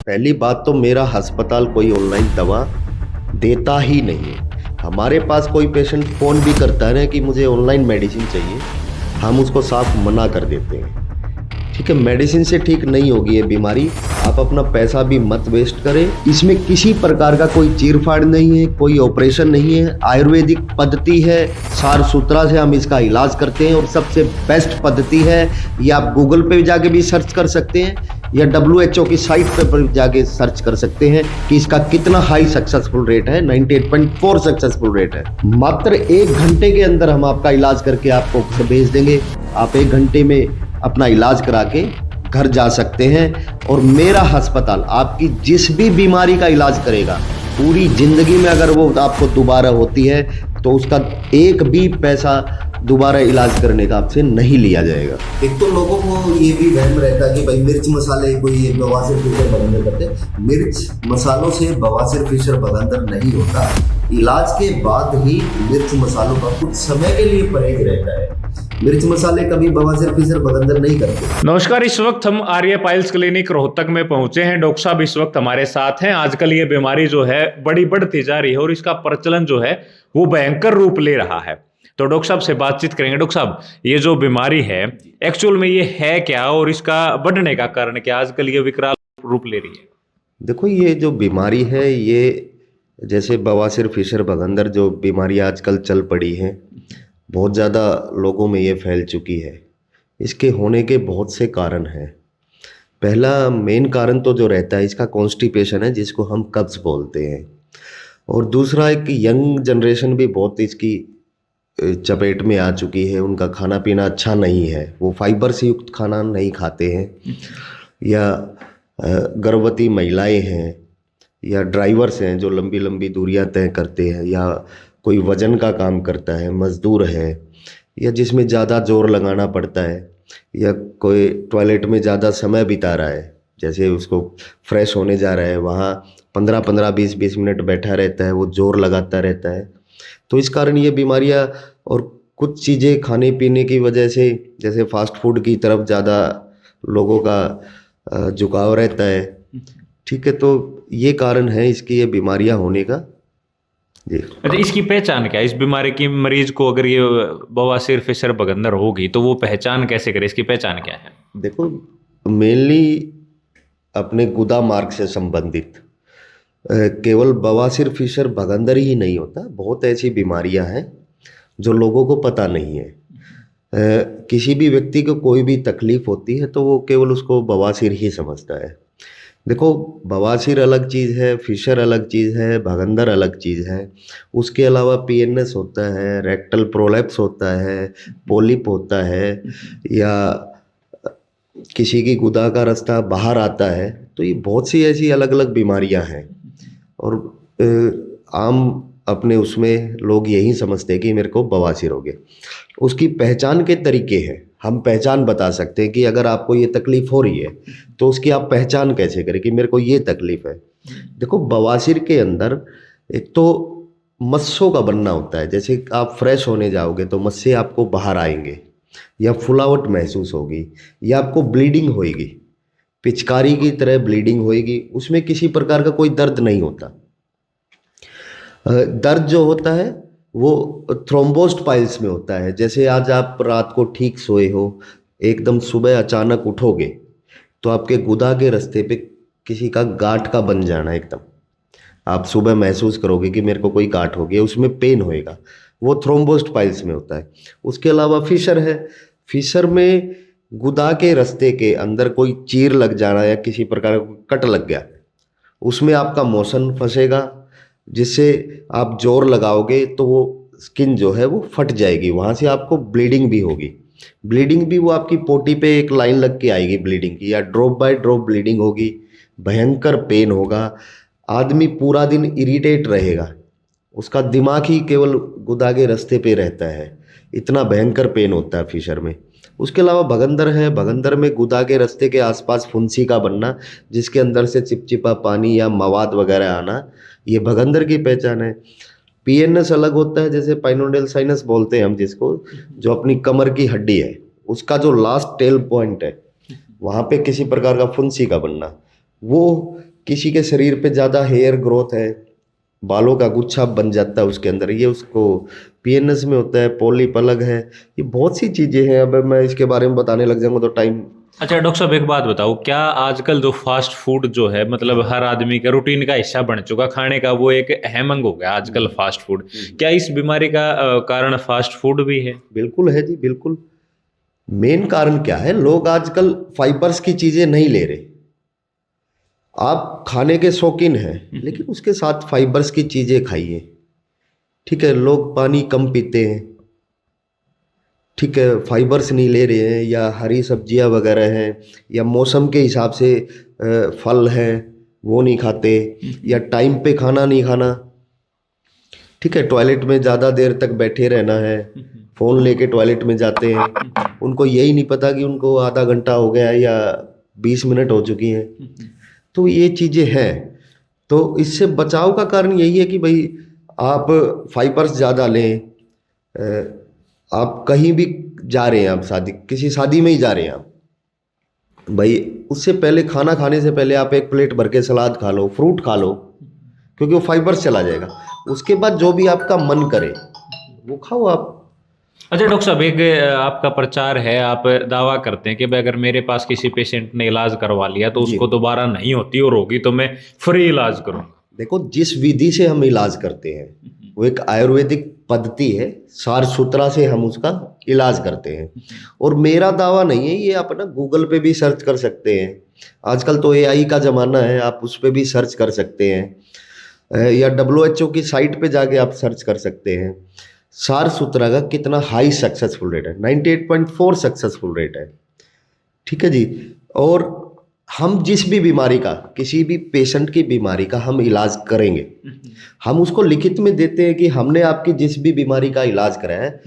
पहली बात तो मेरा अस्पताल कोई ऑनलाइन दवा देता ही नहीं है। हमारे पास कोई पेशेंट फ़ोन भी करता है ना कि मुझे ऑनलाइन मेडिसिन चाहिए, हम उसको साफ मना कर देते हैं। ठीक है, मेडिसिन से ठीक नहीं होगी ये बीमारी। आप अपना पैसा भी मत वेस्ट करें। इसमें किसी प्रकार का कोई चीरफाड़ नहीं है, कोई ऑपरेशन नहीं है। आयुर्वेदिक पद्धति है, सार सूत्रा से हम इसका इलाज करते हैं और सबसे बेस्ट पद्धति है। ये आप गूगल पे जाके भी सर्च कर सकते हैं या WHO की साइट पर जाके सर्च कर सकते हैं कि इसका कितना हाई सक्सेसफुल रेट है। 98.4 सक्सेसफुल रेट है। मात्र 1 घंटे के अंदर हम आपका इलाज करके आपको घर भेज देंगे। आप 1 घंटे में अपना इलाज करा के घर जा सकते हैं और मेरा अस्पताल आपकी जिस भी बीमारी का इलाज करेगा। पूरी जिंदगी में अगर वो आपको दोबारा होती है तो उसका एक भी पैसा दोबारा इलाज करने का आपसे नहीं लिया जाएगा। एक तो लोगों को ये भी वहम रहता है कि भाई मिर्च मसाले कोई बवासीर फिशर बगंदर करते। मिर्च मसालों से बवासीर फिशर बगंदर नहीं होता। इलाज के बाद ही मिर्च मसालों का कुछ समय के लिए परहेज रहता है। मिर्च मसाले कभी बवासीर फिशर बगंदर नहीं करते। नमस्कार, इस वक्त हम आर्य पाइल्स क्लिनिक रोहतक में पहुंचे हैं। डॉक्टर साहब इस वक्त हमारे साथ हैं। आजकल ये बीमारी जो है बड़ी बढ़ती जा रही है और इसका प्रचलन जो है वो भयंकर रूप ले रहा है। तो डॉक्टर साहब से बातचीत करेंगे। डॉक्टर साहब, ये जो बीमारी है एक्चुअल में ये है क्या और इसका बढ़ने का कारण क्या? आजकल ये विकराल रूप ले रही है। देखो, ये जो बीमारी है, ये जैसे बवासीर फिशर बगंदर जो बीमारी आजकल चल पड़ी है, बहुत ज़्यादा लोगों में ये फैल चुकी है। इसके होने के बहुत से कारण हैं। पहला मेन कारण तो जो रहता है इसका कॉन्स्टिपेशन है, जिसको हम कब्ज़ बोलते हैं। और दूसरा एक यंग जनरेशन भी बहुत इसकी चपेट में आ चुकी है। उनका खाना पीना अच्छा नहीं है, वो फाइबर से युक्त खाना नहीं खाते हैं। या गर्भवती महिलाएं हैं या ड्राइवर्स हैं जो लंबी लंबी दूरियां तय करते हैं, या कोई वजन का काम करता है, मजदूर है, या जिसमें ज़्यादा जोर लगाना पड़ता है, या कोई टॉयलेट में ज़्यादा समय बिता रहा है, जैसे उसको फ्रेश होने जा रहा है, वहाँ 15-15 20-20 मिनट बैठा रहता है, वो जोर लगाता रहता है। तो इस कारण ये बीमारियाँ और कुछ चीज़ें खाने पीने की वजह से, जैसे फास्ट फूड की तरफ ज़्यादा लोगों का झुकाव रहता है। ठीक है, तो ये कारण है इसकी ये बीमारियाँ होने का जी। अच्छा, इसकी पहचान क्या है? इस बीमारी की मरीज को अगर ये बवासीर फिशर बगंदर होगी तो वो पहचान कैसे करे? इसकी पहचान क्या है? देखो, मेनली अपने गुदा मार्ग से संबंधित केवल बवासीर फिशर बगंदर ही नहीं होता, बहुत ऐसी बीमारियां हैं जो लोगों को पता नहीं है। किसी भी व्यक्ति को कोई भी तकलीफ होती है तो वो केवल उसको बवासीर ही समझता है। देखो, बवासीर अलग चीज़ है, फिशर अलग चीज़ है, बगंदर अलग चीज़ है। उसके अलावा PNS होता है, रेक्टल प्रोलैप्स होता है, पोलिप होता है, या किसी की गुदा का रास्ता बाहर आता है। तो ये बहुत सी ऐसी अलग अलग बीमारियां हैं और आम अपने उसमें लोग यही समझते हैं कि मेरे को बवासीर हो गया। उसकी पहचान के तरीके हैं। हम पहचान बता सकते हैं कि अगर आपको ये तकलीफ हो रही है तो उसकी आप पहचान कैसे करें कि मेरे को ये तकलीफ है। देखो, बवासीर के अंदर एक तो मस्सों का बनना होता है। जैसे आप फ्रेश होने जाओगे तो मस्से आपको बाहर आएंगे, या फुलावट महसूस होगी, या आपको ब्लीडिंग होएगी, पिचकारी की तरह ब्लीडिंग होएगी। उसमें किसी प्रकार का कोई दर्द नहीं होता। दर्द जो होता है वो थ्रोम्बोस्ट पाइल्स में होता है। जैसे आज आप रात को ठीक सोए हो, एकदम सुबह अचानक उठोगे तो आपके गुदा के रास्ते पे किसी का गांठ का बन जाना, एकदम आप सुबह महसूस करोगे कि मेरे को कोई गांठ हो गया, उसमें पेन होएगा, वो थ्रोम्बोस्ट पाइल्स में होता है। उसके अलावा फिशर है। फिशर में गुदा के रास्ते के अंदर कोई चीर लग जाना या किसी प्रकार का कट लग गया, उसमें आपका मोशन फंसेगा, जिससे आप जोर लगाओगे तो वो स्किन जो है वो फट जाएगी, वहाँ से आपको ब्लीडिंग भी होगी। ब्लीडिंग भी वो आपकी पोटी पे एक लाइन लग के आएगी ब्लीडिंग की, या ड्रॉप बाय ड्रॉप ब्लीडिंग होगी। भयंकर पेन होगा। आदमी पूरा दिन इरिटेट रहेगा, उसका दिमाग ही केवल गुदा के रास्ते पे रहता है। इतना भयंकर पेन होता है फिशर में। उसके अलावा बगंदर है। बगंदर में गुदा के रास्ते के आसपास फुंसी का बनना, जिसके अंदर से चिपचिपा पानी या मवाद वगैरह आना, ये बगंदर की पहचान है। PNS अलग होता है, जैसे पाइनोडियल साइनस बोलते हैं हम जिसको, जो अपनी कमर की हड्डी है, उसका जो लास्ट टेल पॉइंट है वहाँ पे किसी प्रकार का फुंसी का बनना, वो किसी के शरीर पे ज़्यादा हेयर ग्रोथ है, बालों का गुच्छा बन जाता है उसके अंदर, ये उसको पीएनएस में होता है, पॉलिप अलग है, ये बहुत सी चीज़ें हैं। अब मैं इसके बारे में बताने लग जाऊंगा तो टाइम। अच्छा डॉक्टर साहब, एक बात बताओ, क्या आजकल जो फास्ट फूड जो है, मतलब हर आदमी का रूटीन का हिस्सा बन चुका खाने का, वो एक अहम अंग हो गया आजकल फास्ट फूड, क्या इस बीमारी का कारण फास्ट फूड भी है? बिल्कुल है जी, बिल्कुल। मेन कारण क्या है, लोग आजकल फाइबर्स की चीज़ें नहीं ले रहे। आप खाने के शौकीन हैं लेकिन उसके साथ फाइबर्स की चीज़ें खाइए, ठीक है। लोग पानी कम पीते हैं, ठीक है, फाइबर्स नहीं ले रहे हैं, या हरी सब्जियां वगैरह हैं, या मौसम के हिसाब से फल हैं वो नहीं खाते, या टाइम पे खाना नहीं खाना, ठीक है। टॉयलेट में ज़्यादा देर तक बैठे रहना है, फ़ोन लेके टॉयलेट में जाते हैं, उनको यही नहीं पता कि उनको आधा घंटा हो गया है या 20 मिनट हो चुकी हैं। तो ये चीज़ें हैं। तो इससे बचाव का कारण यही है कि भाई आप फाइबर्स ज़्यादा लें। आप कहीं भी जा रहे हैं, आप किसी शादी में ही जा रहे हैं आप, भाई उससे पहले, खाना खाने से पहले आप एक प्लेट भर के सलाद खा लो, फ्रूट खा लो, क्योंकि वो फाइबर्स चला जाएगा। उसके बाद जो भी आपका मन करे वो खाओ आप। अच्छा डॉक्टर साहब, एक आपका प्रचार है, आप दावा करते हैं कि भाई अगर मेरे पास किसी पेशेंट ने इलाज करवा लिया तो उसको दोबारा नहीं होती और होगी तो मैं फ्री इलाज करूँगा। देखो, जिस विधि से हम इलाज करते हैं वो एक आयुर्वेदिक पद्धति है, सार सुथरा से हम उसका इलाज करते हैं। और मेरा दावा नहीं है, ये आप ना गूगल पे भी सर्च कर सकते हैं, आजकल तो एआई का ज़माना है, आप उस पर भी सर्च कर सकते हैं, या WHO की साइट पे जाके आप सर्च कर सकते हैं। सार सुथरा का कितना हाई सक्सेसफुल रेट है, 98.4 सक्सेसफुल रेट है, ठीक है जी। और हम जिस भी बीमारी का, किसी भी पेशेंट की बीमारी का हम इलाज करेंगे, हम उसको लिखित में देते हैं कि हमने आपकी जिस भी बीमारी का इलाज कराया है,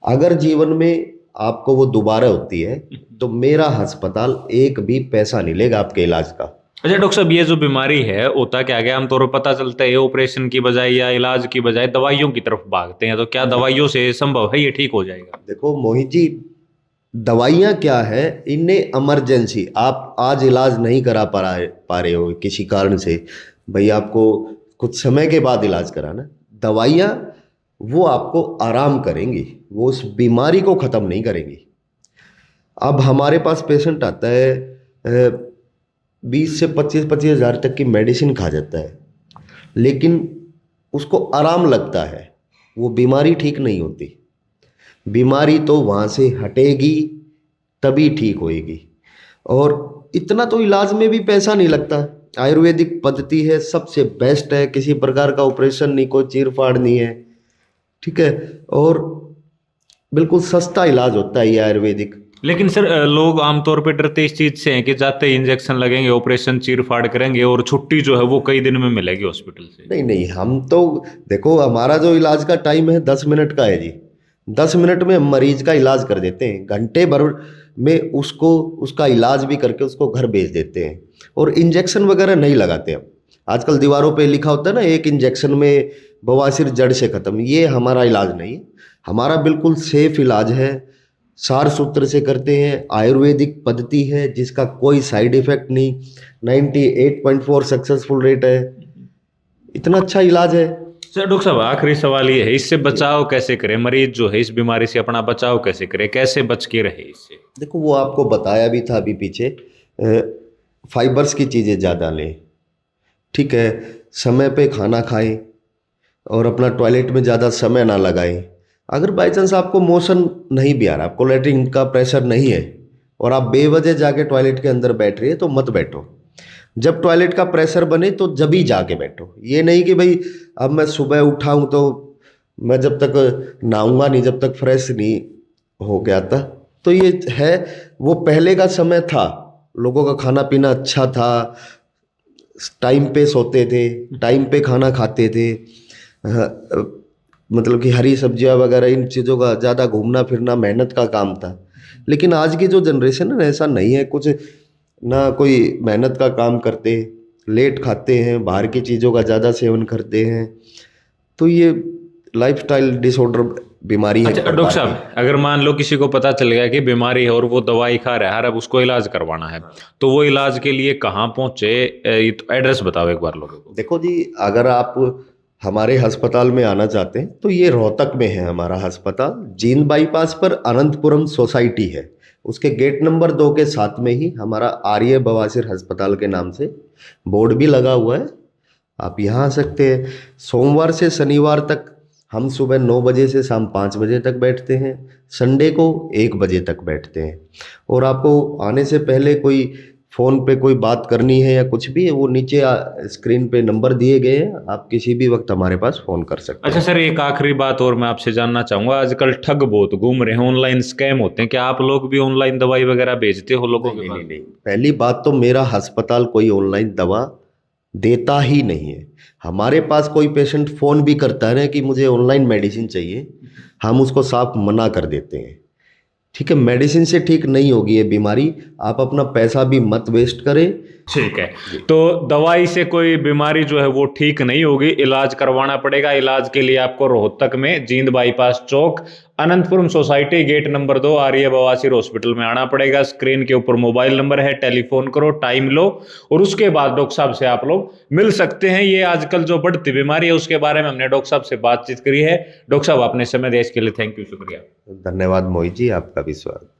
अगर जीवन में आपको वो दोबारा होती है तो मेरा अस्पताल एक भी पैसा नहीं लेगा आपके इलाज का। अच्छा डॉक्टर साहब, ये जो बीमारी है, होता क्या गया, आमतौर पर पता चलता है ऑपरेशन की बजाय या इलाज की बजाय दवाइयों की तरफ भागते हैं, तो क्या दवाइयों से संभव है ये ठीक हो जाएगा? देखो मोहित जी, दवाइयाँ क्या है, इनने इमरजेंसी, आप आज इलाज नहीं करा पा रहे हो किसी कारण से, भाई आपको कुछ समय के बाद इलाज कराना, दवाइयाँ वो आपको आराम करेंगी, वो उस बीमारी को ख़त्म नहीं करेंगी। अब हमारे पास पेशेंट आता है 20 से 25 हज़ार तक की मेडिसिन खा जाता है, लेकिन उसको आराम लगता है, वो बीमारी ठीक नहीं होती। बीमारी तो वहाँ से हटेगी तभी ठीक होएगी। और इतना तो इलाज में भी पैसा नहीं लगता, आयुर्वेदिक पद्धति है, सबसे बेस्ट है, किसी प्रकार का ऑपरेशन नहीं, कोई चीर फाड़ नहीं है, ठीक है। और बिल्कुल सस्ता इलाज होता है ये आयुर्वेदिक। लेकिन सर, लोग आमतौर पे डरते इस चीज से हैं कि जाते ही इंजेक्शन लगेंगे, ऑपरेशन चीर फाड़ करेंगे और छुट्टी जो है वो कई दिन में मिलेगी हॉस्पिटल से। नहीं नहीं, हम तो देखो, हमारा जो इलाज का टाइम है 10 मिनट का है जी, 10 मिनट में मरीज का इलाज कर देते हैं, घंटे भर में उसको उसका इलाज भी करके उसको घर भेज देते हैं। और इंजेक्शन वगैरह नहीं लगाते हम। आजकल दीवारों पे लिखा होता है ना, एक इंजेक्शन में बवासीर जड़ से ख़त्म, ये हमारा इलाज नहीं। हमारा बिल्कुल सेफ इलाज है, सार सूत्र से करते हैं, आयुर्वेदिक पद्धति है जिसका कोई साइड इफेक्ट नहीं, 98.4 सक्सेसफुल रेट है, इतना अच्छा इलाज है। सर डॉक्टर साहब, आखिरी सवाल ये है, इससे बचाव कैसे करें? मरीज जो है इस बीमारी से अपना बचाव कैसे करे, कैसे बच के रहे इससे? देखो, वो आपको बताया भी था अभी पीछे, फाइबर्स की चीज़ें ज़्यादा लें, ठीक है, समय पे खाना खाएं और अपना टॉयलेट में ज़्यादा समय ना लगाएं। अगर बाई चांस आपको मोशन नहीं भी आ रहा, आपको लैट्रिन का प्रेशर नहीं है और आप बेवजह जाके टॉयलेट के अंदर बैठ रही है, तो मत बैठो। जब टॉयलेट का प्रेशर बने तो जब ही जाके बैठो। ये नहीं कि भाई अब मैं सुबह उठा हूँ तो मैं जब तक नहाऊंगा नहीं, जब तक फ्रेश नहीं हो गया था। तो ये है, वो पहले का समय था, लोगों का खाना पीना अच्छा था, टाइम पे सोते थे, टाइम पे खाना खाते थे, मतलब कि हरी सब्जियां वगैरह, इन चीज़ों का ज़्यादा घूमना फिरना मेहनत का काम था। लेकिन आज की जो जनरेशन है ना, ऐसा नहीं है, कुछ ना कोई मेहनत का काम करते, लेट खाते हैं, बाहर की चीज़ों का ज़्यादा सेवन करते हैं। तो ये लाइफस्टाइल डिसऑर्डर बीमारी है। अच्छा डॉक्टर साहब, अगर मान लो किसी को पता चल गया कि बीमारी है और वो दवाई खा रहा है, अब उसको इलाज करवाना है, तो वो इलाज के लिए कहाँ पहुंचे? ये तो एड्रेस बताओ एक बार लोगों को। देखो जी, अगर आप हमारे अस्पताल में आना चाहते हैं तो ये रोहतक में है हमारा अस्पताल। जींद बाईपास पर अनंतपुरम सोसाइटी है, उसके गेट नंबर 2 के साथ में ही हमारा आर्य बवासीर अस्पताल के नाम से बोर्ड भी लगा हुआ है। आप यहाँ आ सकते हैं। सोमवार से शनिवार तक हम सुबह 9 बजे से शाम 5 बजे तक बैठते हैं, संडे को 1 बजे तक बैठते हैं। और आपको आने से पहले कोई फ़ोन पे कोई बात करनी है या कुछ भी है, वो नीचे स्क्रीन पे नंबर दिए गए हैं, आप किसी भी वक्त हमारे पास फ़ोन कर सकते हैं। अच्छा सर, एक आखिरी बात और मैं आपसे जानना चाहूंगा, आजकल ठग बहुत घूम रहे हैं, ऑनलाइन स्कैम होते हैं, क्या आप लोग भी ऑनलाइन दवाई वगैरह बेचते हो लोगों के पास? नहीं, पहली बात तो मेरा अस्पताल कोई ऑनलाइन दवा देता ही नहीं है। हमारे पास कोई पेशेंट फ़ोन भी करता है ना कि मुझे ऑनलाइन मेडिसिन चाहिए, हम उसको साफ मना कर देते हैं। ठीक है, मेडिसिन से ठीक नहीं होगी ये बीमारी, आप अपना पैसा भी मत वेस्ट करें। ठीक है, तो दवाई से कोई बीमारी जो है वो ठीक नहीं होगी, इलाज करवाना पड़ेगा। इलाज के लिए आपको रोहतक में जींद बाईपास चौक अनंतपुरम सोसाइटी गेट नंबर 2 आर्य बवासीर हॉस्पिटल में आना पड़ेगा। स्क्रीन के ऊपर मोबाइल नंबर है, टेलीफोन करो, टाइम लो और उसके बाद डॉक्टर साहब से आप लोग मिल सकते हैं। ये आजकल जो बढ़ती बीमारी है उसके बारे में हमने डॉक्टर साहब से बातचीत करी है। डॉक्टर साहब, आपने समय दिया इसके लिए थैंक यू, शुक्रिया। धन्यवाद मोहित जी, आपका भी स्वागत।